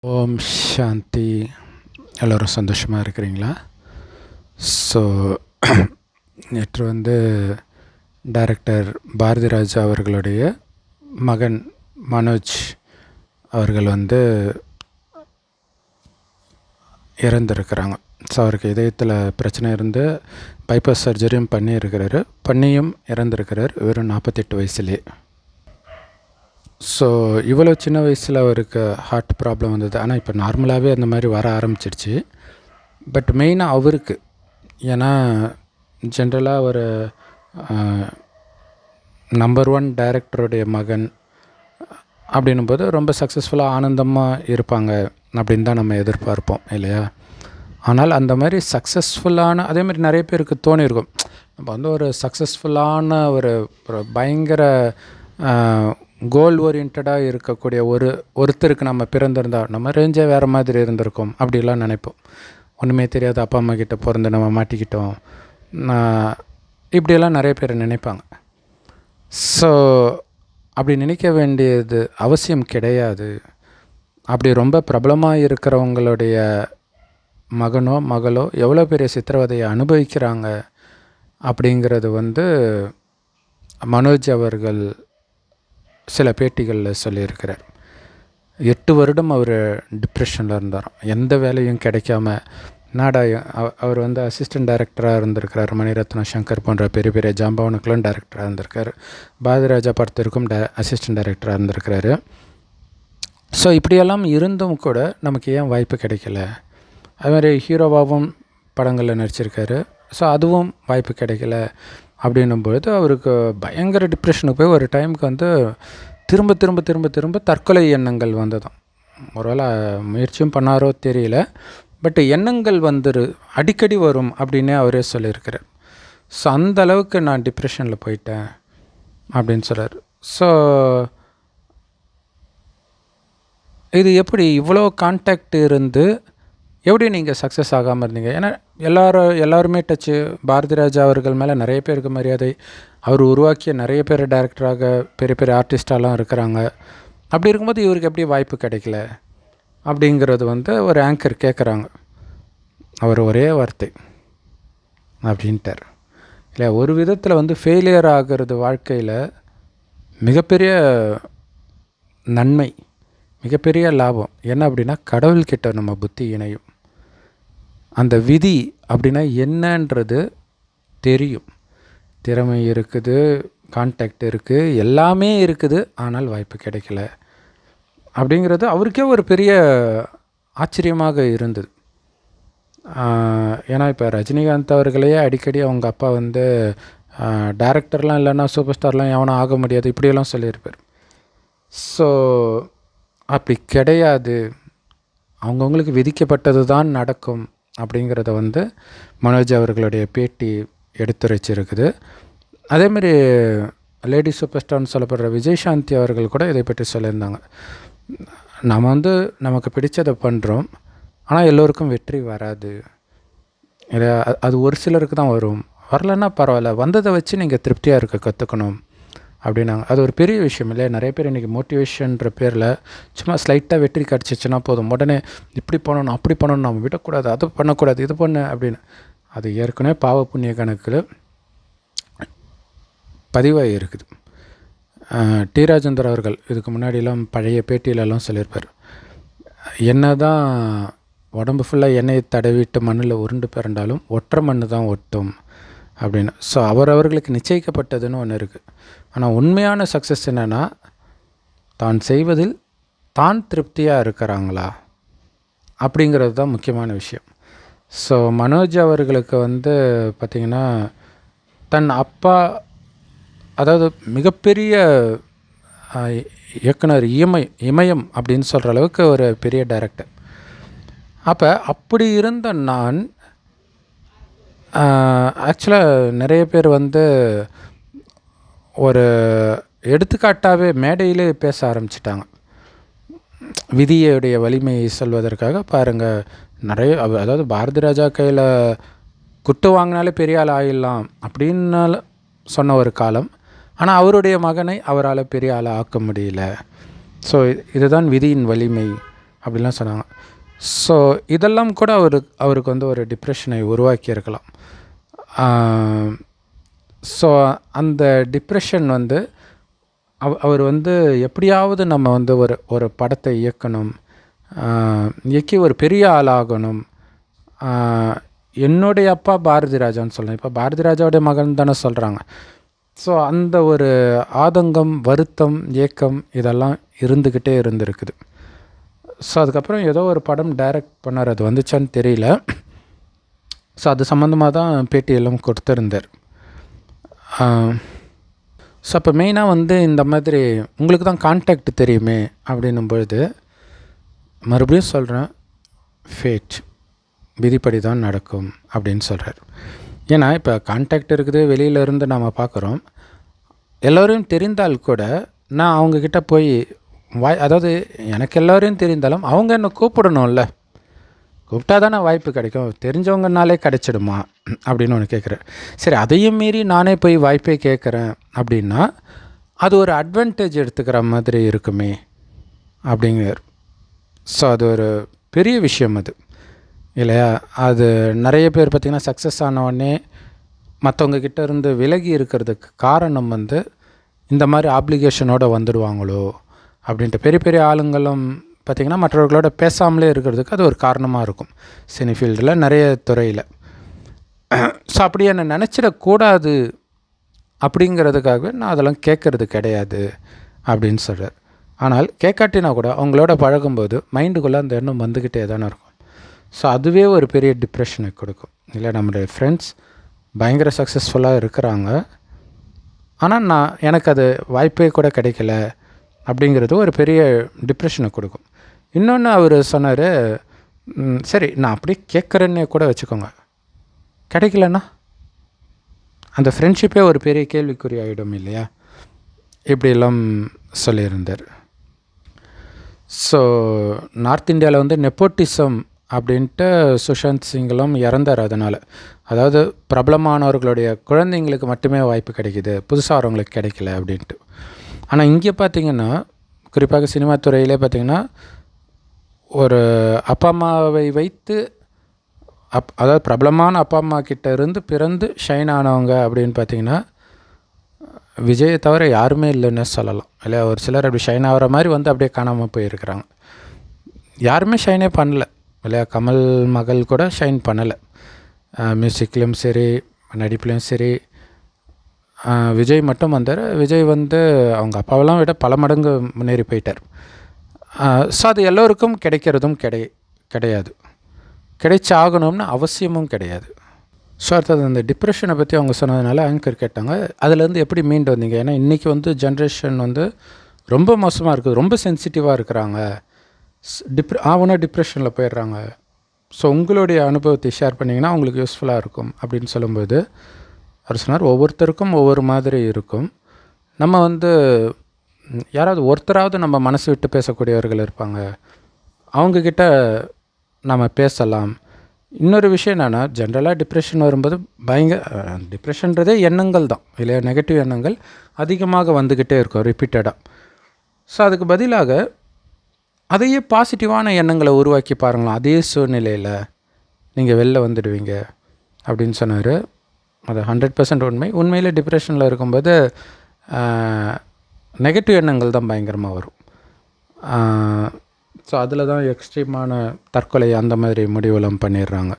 ஓம் சாந்தி. எல்லோரும் சந்தோஷமாக இருக்கிறீங்களா? ஸோ நேற்று டைரக்டர் பாரதி ராஜா அவர்களுடைய மகன் மனோஜ் அவர்கள் இறந்துருக்கிறாங்க. ஸோ அவருக்கு இதயத்தில் பிரச்சனை இருந்து பைபாஸ் சர்ஜரியும் பண்ணியும் இறந்துருக்கிறார். வெறும் 48 வயசுலேயே. ஸோ இவ்வளோ சின்ன வயசில் அவருக்கு ஹார்ட் ப்ராப்ளம் வந்தது. ஆனால் இப்போ நார்மலாகவே அந்த மாதிரி வர ஆரம்பிச்சிருச்சு. பட் மெயினாக அவருக்கு, ஏன்னா ஜென்ரலாக ஒரு நம்பர் 1 டைரக்டருடைய மகன் அப்படின்னும்போது ரொம்ப சக்ஸஸ்ஃபுல்லாக ஆனந்தமாக இருப்பாங்க அப்படின்னு தான் நம்ம எதிர்பார்ப்போம் இல்லையா? ஆனால் அந்த மாதிரி சக்ஸஸ்ஃபுல்லான அதேமாதிரி நிறைய பேருக்கு தோணியிருக்கும், நம்ம ஒரு சக்ஸஸ்ஃபுல்லான ஒரு பயங்கர கோல் ஓரியன்டாக இருக்கக்கூடிய ஒருத்தருக்கு நம்ம பிறந்திருந்தால் நம்ம ரேஞ்சே வேறு மாதிரி இருந்திருக்கோம் அப்படிலாம் நினைப்போம். ஒன்றுமே தெரியாத அப்பா அம்மா கிட்ட பிறந்து நம்ம மாட்டிக்கிட்டோம், இப்படியெல்லாம் நிறைய பேர் நினைப்பாங்க. ஸோ அப்படி நினைக்க வேண்டியது அவசியம் கிடையாது. அப்படி ரொம்ப பிரபலமாக இருக்கிறவங்களுடைய மகனோ மகளோ எவ்வளோ பெரிய சித்திரவதையை அனுபவிக்கிறாங்க அப்படிங்கிறது மனோஜ் அவர்கள் சில பேட்டிகளில் சொல்லியிருக்கிறார். 8 வருடம் அவர் டிப்ரெஷனில் இருந்தாராம், எந்த வேலையும் கிடைக்காம. அவர் அசிஸ்டன்ட் டைரக்டராக இருந்திருக்கிறார். மணிரத்னம், சங்கர் போன்ற பெரிய பெரிய ஜாம்பவனுக்கெல்லாம் டைரக்டராக இருந்திருக்கார். பாரதிராஜா படத்திற்கும் அசிஸ்டன்ட் டைரக்டராக இருந்திருக்கிறாரு. ஸோ இப்படியெல்லாம் இருந்தும் கூட நமக்கு ஏன் வாய்ப்பு கிடைக்கல? அதுமாதிரி ஹீரோவாகவும் படங்களில் நடிச்சிருக்காரு. ஸோ அதுவும் வாய்ப்பு கிடைக்கல அப்படின்னும்பொழுது அவருக்கு பயங்கர டிப்ரெஷனுக்கு போய் ஒரு டைமுக்கு திரும்ப திரும்ப திரும்ப திரும்ப தற்கொலை எண்ணங்கள் வந்ததும். ஒருவேளை முயற்சியும் பண்ணாரோ தெரியல, பட் எண்ணங்கள் அடிக்கடி வரும் அப்படின்னே அவரே சொல்லியிருக்கிறார். ஸோ அந்த அளவுக்கு நான் டிப்ரெஷனில் போயிட்டேன் அப்படின்னு சொல்கிறார். ஸோ இது எப்படி இவ்வளோ கான்டாக்ட் இருந்து எப்படி நீங்கள் சக்ஸஸ் ஆகாமல் இருந்தீங்க? ஏன்னா எல்லாருமே டச்சு. பாரதி ராஜா அவர்கள் மேலே நிறைய பேருக்கு மரியாதை. அவர் உருவாக்கிய நிறைய பேர் டைரக்டராக பெரிய பெரிய ஆர்டிஸ்டாலாம் இருக்கிறாங்க. அப்படி இருக்கும்போது இவருக்கு எப்படி வாய்ப்பு கிடைக்கல அப்படிங்கிறது ஒரு ஆங்கர் கேட்குறாங்க. அவர் ஒரே வார்த்தை அப்படின்ட்டார் இல்லை. ஒரு விதத்தில் ஃபெயிலியர் ஆகிறது வாழ்க்கையில் மிகப்பெரிய நன்மை, மிகப்பெரிய லாபம். என்ன அப்படின்னா, கடவுள்கிட்ட நம்ம புத்தி இணையும். அந்த விதி அப்படின்னா என்னன்றது தெரியும். திறமை இருக்குது, கான்டாக்ட் இருக்குது, எல்லாமே இருக்குது, ஆனால் வாய்ப்பு கிடைக்கல அப்படிங்கிறது அவருக்கே ஒரு பெரிய ஆச்சரியமாக இருந்தது. ஏன்னா இப்போ ரஜினிகாந்த் அவர்களையே அடிக்கடி அவங்க அப்பா டைரக்டர்லாம் இல்லைன்னா சூப்பர் ஸ்டார்லாம் எவனும் ஆக முடியாது இப்படியெல்லாம் சொல்லியிருப்பார். ஸோ அப்படி கிடையாது, அவங்கவுங்களுக்கு விதிக்கப்பட்டது தான் நடக்கும் அப்படிங்கிறத மனோஜ் அவர்களுடைய பேட்டி எடுத்துரைச்சிருக்குது. அதேமாரி லேடி சூப்பர் ஸ்டார்னு சொல்லப்படுற விஜயசாந்தி அவர்கள் கூட இதை பற்றி சொல்லியிருந்தாங்க. நம்ம நமக்கு பிடிச்சதை பண்ணுறோம், ஆனால் எல்லோருக்கும் வெற்றி வராது. அது ஒரு சிலருக்கு தான் வரும். வரலன்னா பரவாயில்ல, வந்ததை வச்சு நீங்கள் திருப்தியாக இருக்க கற்றுக்கணும் அப்படின்னாங்க. அது ஒரு பெரிய விஷயம் இல்லையா? நிறைய பேர் இன்றைக்கி மோட்டிவேஷன்ற பேரில் சும்மா ஸ்லைட்டாக வெற்றி கிடச்சிச்சின்னா போதும், உடனே இப்படி பண்ணணும் அப்படி பண்ணணும், நம்ம விடக்கூடாது, அது பண்ணக்கூடாது, இது பண்ணு அப்படின்னு. அது ஏற்கனவே பாவ புண்ணிய கணக்கில் பதிவாகி இருக்குது. டி ராஜேந்தர் அவர்கள் இதுக்கு முன்னாடிலாம் பழைய பேட்டியிலலாம் சொல்லியிருப்பார், என்ன தான் உடம்பு ஃபுல்லாக எண்ணெயை தடவிட்டு மண்ணில் உருண்டு பிறண்டாலும் ஒற்றை மண் தான் ஒட்டும் அப்படின்னு. ஸோ அவர்களுக்கு நிச்சயிக்கப்பட்டதுன்னு ஒன்று இருக்குது. ஆனால் உண்மையான சக்ஸஸ் என்னென்னா, தான் செய்வதில் தான் திருப்தியாக இருக்கிறாங்களா அப்படிங்கிறது தான் முக்கியமான விஷயம். ஸோ மனோஜ் அவர்களுக்கு பார்த்திங்கன்னா, தன் அப்பா, அதாவது மிகப்பெரிய இயக்குனர், இமயம் அப்படின்னு சொல்கிற அளவுக்கு ஒரு பெரிய டைரக்டர். அப்படி இருந்த நான் ஆக்சுவலாக நிறைய பேர் ஒரு எடுத்துக்காட்டாகவே மேடையிலே பேச ஆரம்பிச்சிட்டாங்க. விதியுடைய வலிமையை சொல்வதற்காக பாருங்கள், நிறைய அதாவது பாரதி ராஜா கையில் குட்டு வாங்கினாலே பெரிய ஆள் ஆகிடலாம் அப்படின்னால சொன்ன ஒரு காலம். ஆனால் அவருடைய மகனை அவரால் பெரிய ஆள் ஆக்க முடியல. ஸோ இதுதான் விதியின் வலிமை அப்படிலாம் சொன்னாங்க. ஸோ இதெல்லாம் கூட அவருக்கு வந்து ஒரு டிப்ரெஷனை உருவாக்கியிருக்கலாம். ஸோ அந்த டிப்ரெஷன் வந்து அவர் வந்து எப்படியாவது நம்ம வந்து ஒரு படத்தை இயக்கணும், இயக்கி ஒரு பெரிய ஆளாகணும். என்னுடைய அப்பா பாரதி ராஜான்னு சொல்லலாம், இப்போ பாரதி ராஜாவுடைய மகன் தானே சொல்கிறாங்க. ஸோ அந்த ஒரு ஆதங்கம், வருத்தம், ஏக்கம் இதெல்லாம் இருந்துக்கிட்டே இருந்திருக்குது. ஸோ அதுக்கப்புறம் ஏதோ ஒரு படம் டைரக்ட் பண்ணார், அது வந்துச்சான்னு தெரியல. ஸோ அது சம்மந்தமாக தான் பேட்டியெல்லாம் கொடுத்துருந்தார். ஸோ அப்போ மெயினாக வந்து இந்த மாதிரி உங்களுக்கு தான் கான்டாக்ட் தெரியுமே அப்படின்னும் பொழுது, மறுபடியும் சொல்கிறேன், ஃபேட் விதிப்படி தான் நடக்கும் அப்படின்னு சொல்கிறார். ஏன்னா இப்போ கான்டாக்ட் இருக்குது, வெளியிலேருந்து நாம் பார்க்குறோம். எல்லோரையும் தெரிந்தால் கூட நான் அவங்கக்கிட்ட போய் அதாவது எனக்கு எல்லோரையும் தெரிந்தாலும் அவங்க என்னை கூப்பிடணும்ல, கூப்பிட்டா தானே வாய்ப்பு கிடைக்கும். தெரிஞ்சவங்கனாலே கிடைச்சிடுமா அப்படின்னு ஒன்று கேட்குறேன். சரி, அதையும் மீறி நானே போய் வாய்ப்பே கேட்குறேன் அப்படின்னா அது ஒரு அட்வான்டேஜ் எடுத்துக்கிற மாதிரி இருக்குமே அப்படிங்கிறார். ஸோ அது ஒரு பெரிய விஷயம் அது இல்லையா? அது நிறைய பேர் பார்த்திங்கன்னா சக்ஸஸ் ஆனவுடனே மற்றவங்கக்கிட்ட இருந்து விலகி இருக்கிறதுக்கு காரணம் வந்து இந்த மாதிரி ஆப்ளிகேஷனோடு வந்துடுவாங்களோ அப்படின்ட்டு. பெரிய பெரிய ஆளுங்களும் பார்த்திங்கன்னா மற்றவர்களோட பேசாமலே இருக்கிறதுக்கு அது ஒரு காரணமாக இருக்கும். சினி ஃபீல்டில் நிறைய துறையில். ஸோ அப்படி என்னை நினச்சிடக்கூடாது அப்படிங்கிறதுக்காகவே நான் அதெல்லாம் கேட்குறது கிடையாது அப்படின்னு சொல்கிறார். ஆனால் கேட்காட்டினா கூட அவங்களோட பழகும்போது மைண்டுக்குள்ளே அந்த எண்ணம் வந்துக்கிட்டே தானே இருக்கும். ஸோ அதுவே ஒரு பெரிய டிப்ரெஷனை கொடுக்கும். இல்லை, நம்மளுடைய ஃப்ரெண்ட்ஸ் பயங்கர சக்ஸஸ்ஃபுல்லாக இருக்கிறாங்க, ஆனால் எனக்கு அது வாய்ப்பே கூட கிடைக்கல அப்படிங்கிறது ஒரு பெரிய டிப்ரெஷனை கொடுக்கும். இன்னொன்று அவர் சொன்னார், சரி நான் அப்படியே கேட்குறேன்னே கூட வச்சுக்கோங்க, கிடைக்கலன்னா அந்த ஃப்ரெண்ட்ஷிப்பே ஒரு பெரிய கேள்விக்குறி ஆகிடும் இல்லையா? இப்படியெல்லாம் சொல்லியிருந்தார். ஸோ நார்த் இந்தியாவில் வந்து நெப்போட்டிசம் அப்படின்ட்டு சுஷாந்த் சிங்கெல்லாம் இறந்தார். அதனால் அதாவது பிரபலமானவர்களுடைய குழந்தைங்களுக்கு மட்டுமே வாய்ப்பு கிடைக்கிது, புதுசாக வரவங்களுக்கு கிடைக்கல அப்படின்ட்டு. ஆனால் இங்கே பார்த்திங்கன்னா, குறிப்பாக சினிமா துறையிலே பார்த்திங்கன்னா, ஒரு அப்பா அம்மாவை வைத்து அதாவது பிரபலமான அப்பா அம்மா கிட்ட இருந்து பிறந்து ஷைன் ஆனவங்க அப்படின்னு பார்த்திங்கன்னா விஜயை தவிர யாருமே இல்லைன்னு சொல்லலாம் இல்லையா? ஒரு சிலர் அப்படி ஷைன் ஆகிற மாதிரி வந்து அப்படியே காணாமல் போயிருக்கிறாங்க. யாருமே ஷைனே பண்ணல இல்லையா? கமல் மகள் கூட ஷைன் பண்ணலை. மியூசிக்லேயும் சரி, நடிப்புலேயும் சரி. விஜய் மட்டும் வந்தார். விஜய் வந்து அவங்க அப்பாவெல்லாம் விட பல மடங்கு முன்னேறி போயிட்டார். ஸோ அது எல்லோருக்கும் கிடைக்கிறதும் கிடையாது, கிடைச்சாகணும்னு அவசியமும் கிடையாது. ஸோ அடுத்தது அந்த டிப்ரெஷனை பற்றி அவங்க சொன்னதுனால ஆங்கர் கேட்டாங்க, அதுலேருந்து எப்படி மீண்டு வந்தீங்க? ஏன்னா இன்றைக்கி வந்து ஜென்ரேஷன் வந்து ரொம்ப மோசமாக இருக்குது, ரொம்ப சென்சிட்டிவாக இருக்கிறாங்க, டிப்ரெஷனில் போயிடுறாங்க. ஸோ உங்களுடைய அனுபவத்தை ஷேர் பண்ணிங்கன்னா அவங்களுக்கு யூஸ்ஃபுல்லாக இருக்கும் அப்படின்னு சொல்லும்போது அவர் சொன்னார், ஒவ்வொருத்தருக்கும் ஒவ்வொரு மாதிரி இருக்கும். நம்ம வந்து யாராவது ஒருத்தராவது நம்ம மனசு விட்டு பேசக்கூடியவர்கள் இருப்பாங்க, அவங்கக்கிட்ட நம்ம பேசலாம். இன்னொரு விஷயம் என்னென்னா, ஜென்ரலாக டிப்ரெஷன் வரும்போது டிப்ரெஷன்றதே எண்ணங்கள் தான் இல்லையா? நெகட்டிவ் எண்ணங்கள் அதிகமாக வந்துக்கிட்டே இருக்கும் ரிப்பீட்டடாக. ஸோ அதுக்கு பதிலாக அதையே பாசிட்டிவான எண்ணங்களை உருவாக்கி பாருங்களேன், அதே சூழ்நிலையில் நீங்கள் வெளில வந்துடுவீங்க அப்படின்னு சொன்னார். அது 100% உண்மை. உண்மையில் டிப்ரெஷனில் இருக்கும்போது நெகட்டிவ் எண்ணங்கள் தான் பயங்கரமாக வரும். ஸோ அதில் தான் எக்ஸ்ட்ரீமான தற்கொலை அந்த மாதிரி முடிவெல்லாம் பண்ணிடுறாங்க.